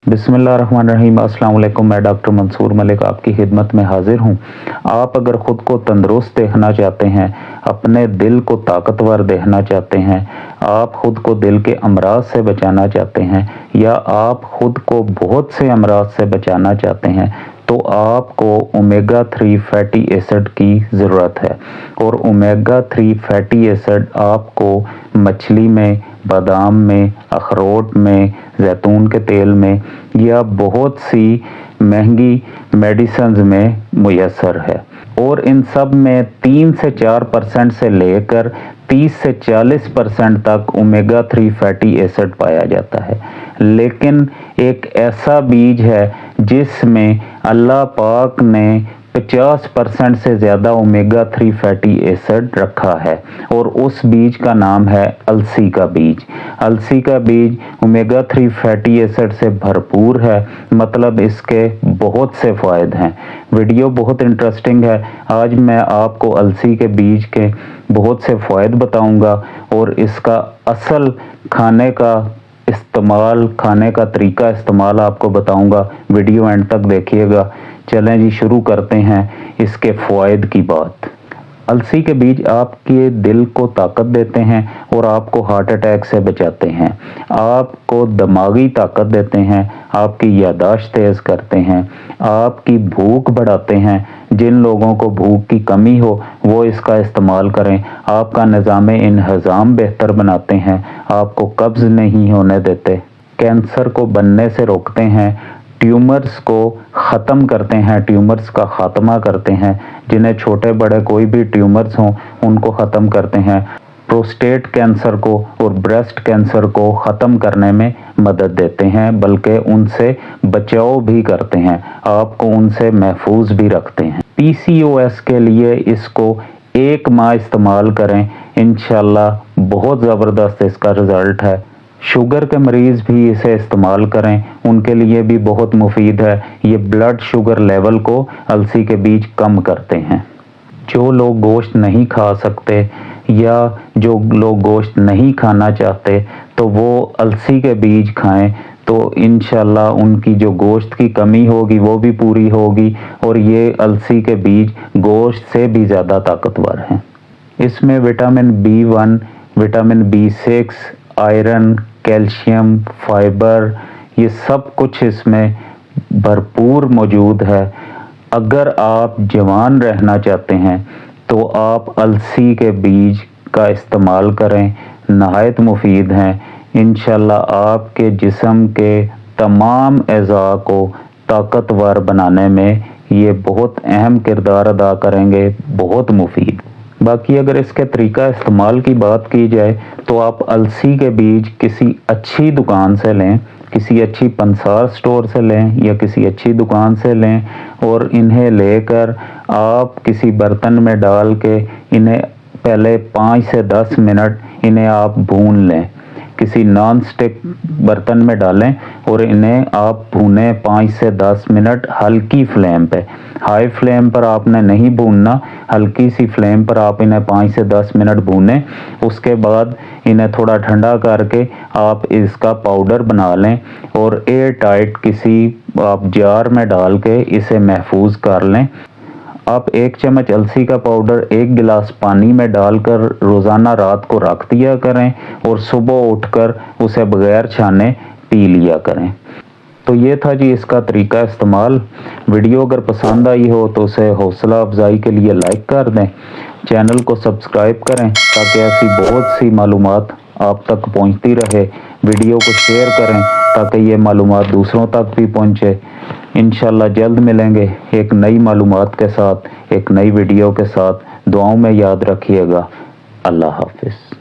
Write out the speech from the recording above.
बिस्मिल्लाहिर्रहमानिर्रहीम। अस्सलाम वालेकुम। मैं डॉक्टर मंसूर मलिक आपकी खिदमत में हाजिर हूँ। आप अगर ख़ुद को तंदुरुस्त देखना चाहते हैं, अपने दिल को ताकतवर देखना चाहते हैं, आप ख़ुद को दिल के अमराज से बचाना चाहते हैं, या आप ख़ुद को बहुत से अमराज से बचाना चाहते हैं, तो आपको ओमेगा 3 फैटी एसिड की ज़रूरत है। और ओमेगा 3 फैटी एसिड आपको मछली में, बादाम में, अखरोट में, जैतून के तेल में या बहुत सी महंगी मेडिसिन्स में मुयस्सर है। और इन सब में 3 से 4% से लेकर 30 से 40% तक ओमेगा 3 फैटी एसिड पाया जाता है। लेकिन एक ऐसा बीज है जिसमें अल्लाह पाक ने 50% से ज़्यादा ओमेगा 3 फैटी एसिड रखा है, और उस बीज का नाम है अलसी का बीज। अलसी का बीज ओमेगा 3 फैटी एसिड से भरपूर है, मतलब इसके बहुत से फ़ायदे हैं। वीडियो बहुत इंटरेस्टिंग है। आज मैं आपको अलसी के बीज के बहुत से फ़ायदे बताऊंगा और इसका असल खाने का तरीका इस्तेमाल आपको बताऊंगा। वीडियो एंड तक देखिएगा। चलें जी, शुरू करते हैं इसके फ़ायदे की बात। अलसी के बीज आपके दिल को ताकत देते हैं और आपको हार्ट अटैक से बचाते हैं, आपको दिमागी ताकत देते हैं, आपकी यादाश्त तेज़ करते हैं, आपकी भूख बढ़ाते हैं। जिन लोगों को भूख की कमी हो वो इसका इस्तेमाल करें। आपका निज़ाम इंहज़ाम बेहतर बनाते हैं, आपको कब्ज़ नहीं होने देते, कैंसर को बनने से रोकते हैं, ट्यूमर्स को ख़त्म करते हैं, ट्यूमर्स का ख़ात्मा करते हैं। जिन्हें छोटे बड़े कोई भी ट्यूमर्स हों उनको ख़त्म करते हैं। प्रोस्टेट कैंसर को और ब्रेस्ट कैंसर को ख़त्म करने में मदद देते हैं, बल्कि उनसे बचाव भी करते हैं, आपको उनसे महफूज भी रखते हैं। PCOS के लिए इसको 1 माह इस्तेमाल करें, इंशाल्लाह बहुत ज़बरदस्त इसका रिज़ल्ट है। शुगर के मरीज़ भी इसे इस्तेमाल करें, उनके लिए भी बहुत मुफीद है। ये ब्लड शुगर लेवल को अलसी के बीज कम करते हैं। जो लोग गोश्त नहीं खा सकते या जो लोग गोश्त नहीं खाना चाहते, तो वो अलसी के बीज खाएं, तो इंशाल्लाह उनकी जो गोश्त की कमी होगी वो भी पूरी होगी। और ये अलसी के बीज गोश्त से भी ज़्यादा ताकतवर हैं। इसमें vitamin B1, vitamin B6, iron, calcium, fibre, ये सब कुछ इसमें भरपूर मौजूद है। अगर आप जवान रहना चाहते हैं तो आप अलसी के बीज का इस्तेमाल करें, नहायत मुफीद हैं। इंशाल्लाह आपके जिस्म के तमाम अज़ा को ताकतवर बनाने में ये बहुत अहम किरदार अदा करेंगे, बहुत मुफीद। बाकी अगर इसके तरीका इस्तेमाल की बात की जाए तो आप अलसी के बीज किसी अच्छी दुकान से लें, किसी अच्छी पंसार स्टोर से लें या किसी अच्छी दुकान से लें, और इन्हें लेकर आप किसी बर्तन में डाल के इन्हें पहले 5 से 10 मिनट इन्हें आप भून लें। किसी नॉन स्टिक बर्तन में डालें और इन्हें आप भूनें 5 से 10 मिनट हल्की फ्लेम पे। हाई फ्लेम पर आपने नहीं भूनना, हल्की सी फ्लेम पर आप इन्हें 5 से 10 मिनट भूनें। उसके बाद इन्हें थोड़ा ठंडा करके आप इसका पाउडर बना लें और एयर टाइट किसी आप जार में डाल के इसे महफूज कर लें। आप 1 चम्मच अलसी का पाउडर 1 गिलास पानी में डालकर रोज़ाना रात को रख दिया करें और सुबह उठकर उसे बगैर छाने पी लिया करें। तो ये था जी इसका तरीका इस्तेमाल। वीडियो अगर पसंद आई हो तो उसे हौसला अफजाई के लिए लाइक कर दें, चैनल को सब्सक्राइब करें ताकि ऐसी बहुत सी मालूमात आप तक पहुंचती रहे। वीडियो को शेयर करें ताकि ये मालूमात दूसरों तक भी पहुंचे। इंशाल्लाह जल्द मिलेंगे एक नई मालूमात के साथ, एक नई वीडियो के साथ। दुआओं में याद रखिएगा। अल्लाह हाफिज़।